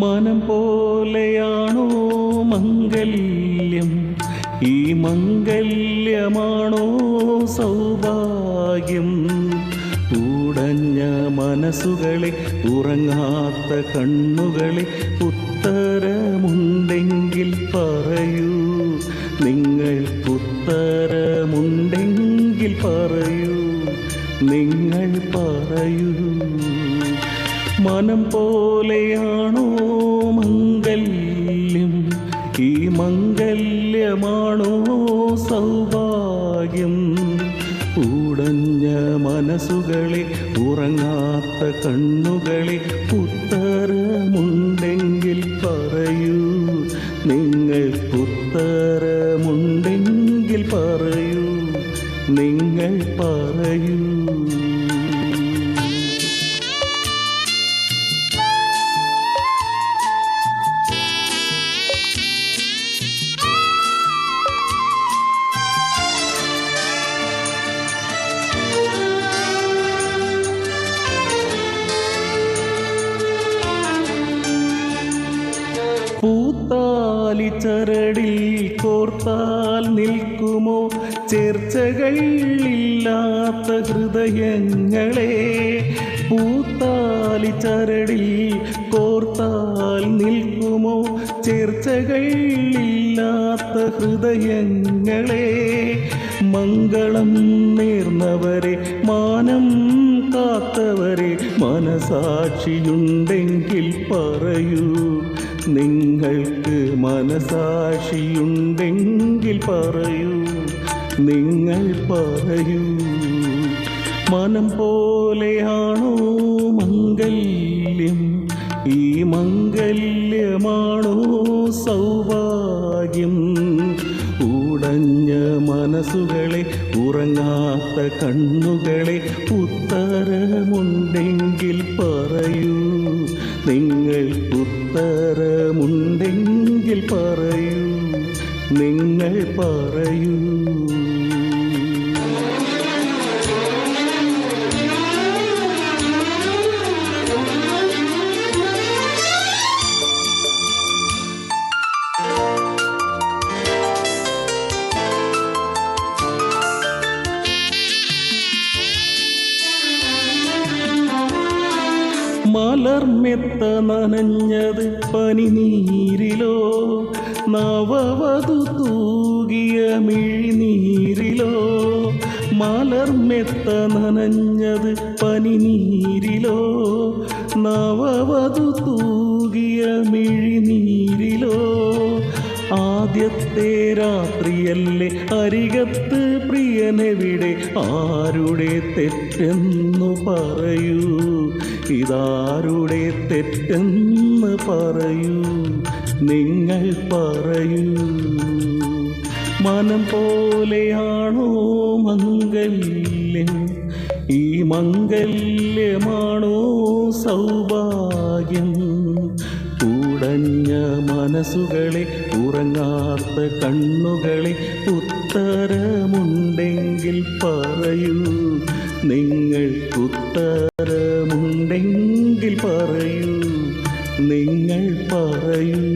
മനം പോലെയാണോ മംഗല്യം, ഈ മംഗല്യമാണോ സൗഭാഗ്യം? ഉടഞ്ഞ മനസ്സുകളെ, ഉറങ്ങാത്ത കണ്ണുകളെ, ഉത്തരമുണ്ടെങ്കിൽ പറയൂ, നിങ്ങൾക്കുത്തരമുണ്ടെങ്കിൽ പറയൂ, നിങ്ങൾ പറയൂ. മനം പോലെയാണോ മംഗല്യം, ഈ മംഗല്യമാണോ സൗഭാഗ്യം? ഉടഞ്ഞ മനസ്സുകളെ, ഉറങ്ങാത്ത കണ്ണുകളെ, ഉത്തരമുണ്ടെങ്കിൽ പറയൂ, നിങ്ങൾക്കുത്തരമുണ്ടെങ്കിൽ പറയൂ, നിങ്ങൾ പറയൂ. പൂത്താലി ചരടിൽ കോർത്താൽ നിൽക്കുമോ ചേർച്ചകളില്ലാത്ത ഹൃദയങ്ങളെ? പൂത്താലി ചരടിൽ കോർത്താൽ നിൽക്കുമോ ചേർച്ചകളില്ലാത്ത ഹൃദയങ്ങളെ? മംഗളം നേർന്നവരെ, മാനം കാത്തവരെ, മനസാക്ഷിയുണ്ടെങ്കിൽ പറയൂ, നിങ്ങൾക്ക് മനസാക്ഷിയുണ്ടെങ്കിൽ പറയൂ, നിങ്ങൾ പറയൂ. മനം പോലെയാണോ മംഗല്യം, ഈ മംഗല്യമാണോ സൗഭാഗ്യം? ഉടഞ്ഞ മനസ്സുകളെ, ഉറങ്ങാത്ത കണ്ണുകളെ, ഉത്തരമുണ്ടെങ്കിൽ പറയൂ, നിങ്ങൾക്കുത്തരമുണ്ടെങ്കിൽ പറയൂ, നിങ്ങൾ പറയൂ. മലർമെത്ത നനഞ്ഞത് പനിനീരിലോ, നവവധു തൂകിയ മിഴിനീരിലോ? മലർമെത്ത നനഞ്ഞത് പനിനീരിലോ, നവവധു തൂകിയ മിഴിനീരിലോ? ആദ്യത്തെ രാത്രിയല്ലേ, അരികത്ത് പ്രിയനെവിടെ? ആരുടെ തെറ്റെന്നു പറയൂ, ഇതാരുടെ തെറ്റെന്ന് പറയൂ, നിങ്ങൾ പറയൂ. മനം പോലെയാണോ മംഗല്യം, ഈ മംഗല്യമാണോ സൗഭാഗ്യം? ഉടഞ്ഞ മനസ്സുകളെ, ഉറങ്ങാത്ത കണ്ണുകളെ, ഉത്തരമുണ്ടെങ്കിൽ പറയൂ, നിങ്ങൾക്കുത്തരമുണ്ടെങ്കിൽ പറയൂ, നിങ്ങൾ പറയൂ.